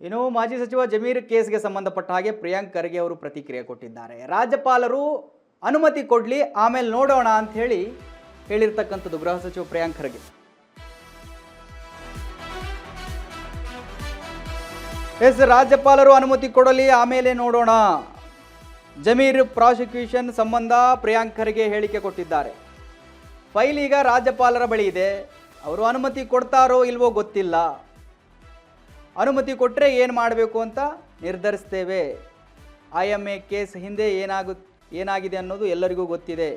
ಇನ್ನು ಮಾಜಿ ಸಚಿವ ಜಮೀರ್ ಕೇಸ್ಗೆ ಸಂಬಂಧಪಟ್ಟ ಹಾಗೆ ಪ್ರಿಯಾಂಕ್ ಖರ್ಗೆ ಅವರು ಪ್ರತಿಕ್ರಿಯೆ ಕೊಟ್ಟಿದ್ದಾರೆ. ರಾಜ್ಯಪಾಲರು ಅನುಮತಿ ಕೊಡಲಿ, ಆಮೇಲೆ ನೋಡೋಣ ಅಂತ ಹೇಳಿರ್ತಕ್ಕಂಥದ್ದು ಗೃಹ ಸಚಿವ ಪ್ರಿಯಾಂಕ್ ಖರ್ಗೆ. ರಾಜ್ಯಪಾಲರು ಅನುಮತಿ ಕೊಡಲಿ, ಆಮೇಲೆ ನೋಡೋಣ. ಜಮೀರ್ ಪ್ರಾಸಿಕ್ಯೂಷನ್ ಸಂಬಂಧ ಪ್ರಿಯಾಂಕ್ ಖರ್ಗೆ ಹೇಳಿಕೆ ಕೊಟ್ಟಿದ್ದಾರೆ. ಫೈಲ್ ಈಗ ರಾಜ್ಯಪಾಲರ ಬಳಿ ಇದೆ. ಅವರು ಅನುಮತಿ ಕೊಡ್ತಾರೋ ಇಲ್ವೋ ಗೊತ್ತಿಲ್ಲ. ಅನುಮತಿ ಕೊಟ್ಟರೆ ಏನು ಮಾಡಬೇಕು ಅಂತ ನಿರ್ಧರಿಸ್ತೇವೆ. IMA ಕೇಸ್ ಹಿಂದೆ ಏನಾಗಿದೆ ಅನ್ನೋದು ಎಲ್ಲರಿಗೂ ಗೊತ್ತಿದೆ.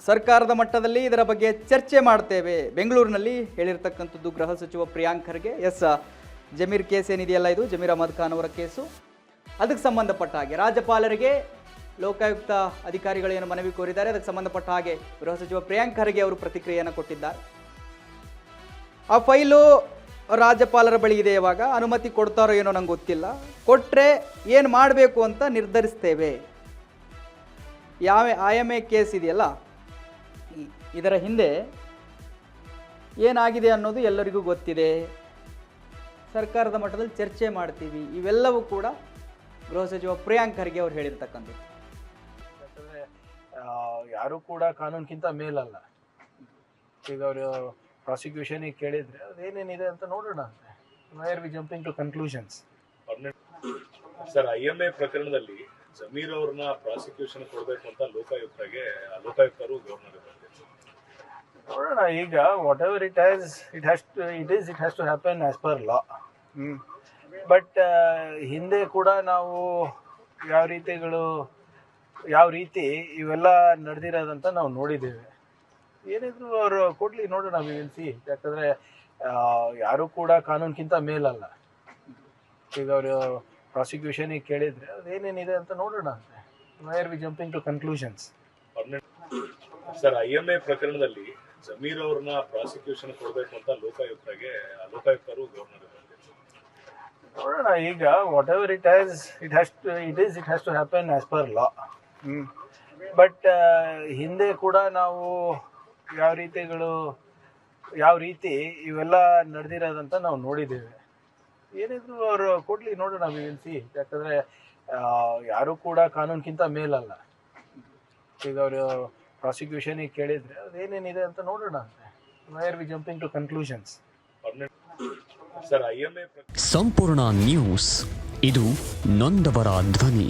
ಸರ್ಕಾರದ ಮಟ್ಟದಲ್ಲಿ ಇದರ ಬಗ್ಗೆ ಚರ್ಚೆ ಮಾಡ್ತೇವೆ. ಬೆಂಗಳೂರಿನಲ್ಲಿ ಹೇಳಿರ್ತಕ್ಕಂಥದ್ದು ಗೃಹ ಸಚಿವ ಪ್ರಿಯಾಂಕ್ ಖರ್ಗೆ. ಜಮೀರ್ ಕೇಸ್ ಏನಿದೆಯಲ್ಲ, ಇದು ಜಮೀರ್ ಅಹಮದ್ ಖಾನ್ ಅವರ ಕೇಸು. ಅದಕ್ಕೆ ಸಂಬಂಧಪಟ್ಟ ಹಾಗೆ ರಾಜ್ಯಪಾಲರಿಗೆ ಲೋಕಾಯುಕ್ತ ಅಧಿಕಾರಿಗಳು ಏನು ಮನವಿ ಕೋರಿದ್ದಾರೆ, ಅದಕ್ಕೆ ಸಂಬಂಧಪಟ್ಟ ಹಾಗೆ ಗೃಹ ಸಚಿವ ಪ್ರಿಯಾಂಕ್ ಖರ್ಗೆ ಅವರು ಪ್ರತಿಕ್ರಿಯೆಯನ್ನು ಕೊಟ್ಟಿದ್ದಾರೆ. ಆ ಫೈಲು ರಾಜ್ಯಪಾಲರ ಬಳಿ ಇದೆ. ಇವಾಗ ಅನುಮತಿ ಕೊಡ್ತಾರೋ ಏನೋ ನಂಗೆ ಗೊತ್ತಿಲ್ಲ. ಕೊಟ್ಟರೆ ಏನು ಮಾಡಬೇಕು ಅಂತ ನಿರ್ಧರಿಸ್ತೇವೆ. IMA ಕೇಸ್ ಇದೆಯಲ್ಲ, ಇದರ ಹಿಂದೆ ಏನಾಗಿದೆ ಅನ್ನೋದು ಎಲ್ಲರಿಗೂ ಗೊತ್ತಿದೆ. ಸರ್ಕಾರದ ಮಟ್ಟದಲ್ಲಿ ಚರ್ಚೆ ಮಾಡ್ತೀವಿ. ಇವೆಲ್ಲವೂ ಕೂಡ ಗೃಹ ಸಚಿವ ಪ್ರಿಯಾಂಕ್ ಖರ್ಗೆ ಅವರು ಹೇಳಿರ್ತಕ್ಕಂಥದ್ದು. ಯಾರು ಕೂಡ ಕಾನೂನಿಗಿಂತ ಮೇಲಲ್ಲ. ಈಗ ಅವರು ಪ್ರಾಸಿಕ್ಯೂಷನ್ ಕೇಳಿದ್ರೆ ಅದೇನೇನಿದೆ ಅಂತ ನೋಡೋಣ. Why're we jumping to conclusions. Sir, IMA ಪ್ರಕರಣದಲ್ಲಿ ಜಮೀರ್ ಅವ್ರನ್ನ ಪ್ರಾಸಿಕ್ಯೂಷನ್ ಕೊಡಬೇಕು ಅಂತ ಲೋಕಾಯುಕ್ತರು ಗವರ್ನರ್ ನೋಡೋಣ. ಈಗ whatever it has to happen as per law. But ಹಿಂದೆ ಕೂಡ ನಾವು ಯಾವ ರೀತಿ ಇವೆಲ್ಲ ನಡೆದಿರೋದಂತ ನಾವು ನೋಡಿದ್ದೇವೆ. ಏನಿದ್ರು ಅವರು ಕೊಡ್ಲಿ, ನೋಡೋಣ. We will see. ಯಾಕಂದ್ರೆ ಯಾರು ಕೂಡ ಕಾನೂನಿಗಿಂತ ಮೇಲಲ್ಲ. ಈಗ ಅವರು ಪ್ರಾಸಿಕ್ಯೂಷನ್ ಕೇಳಿದ್ರೆ ಅದೇನೇನಿದೆ ಅಂತ ನೋಡೋಣ. Why're we jumping to conclusions. Sir, IMA ಪ್ರಕರಣದಲ್ಲಿ ಜಮೀರ್ ಅವ್ರನ್ನ ಪ್ರಾಸಿಕ್ಯೂಷನ್ ಕೊಡಬೇಕು ಅಂತ ಲೋಕಾಯುಕ್ತರು ಗವರ್ನರ್ ನೋಡೋಣ. ಈಗ whatever it has to happen as per law. But ಹಿಂದೆ ಕೂಡ ನಾವು ಯಾವ ರೀತಿ ಇವೆಲ್ಲ ನಡೆದಿರೋದಂತ ನಾವು ನೋಡಿದ್ದೇವೆ. ಏನಿದ್ರು ಅವರು ಕೊಡ್ಲಿ, ನೋಡೋಣ. We will see. ಯಾಕಂದ್ರೆ ಯಾರು ಕೂಡ ಕಾನೂನಿಗಿಂತ ಮೇಲಲ್ಲ. ಈಗ ಅವರು ಪ್ರಾಸಿಕ್ಯೂಷನ್ ಕೇಳಿದ್ರೆ ಅದೇನೇನಿದೆ ಅಂತ ನೋಡೋಣ. Why're we jumping to conclusions. Sir, IMA ಸಂಪೂರ್ಣ ನ್ಯೂಸ್, ಇದು ನೊಂದವರ ಧ್ವನಿ.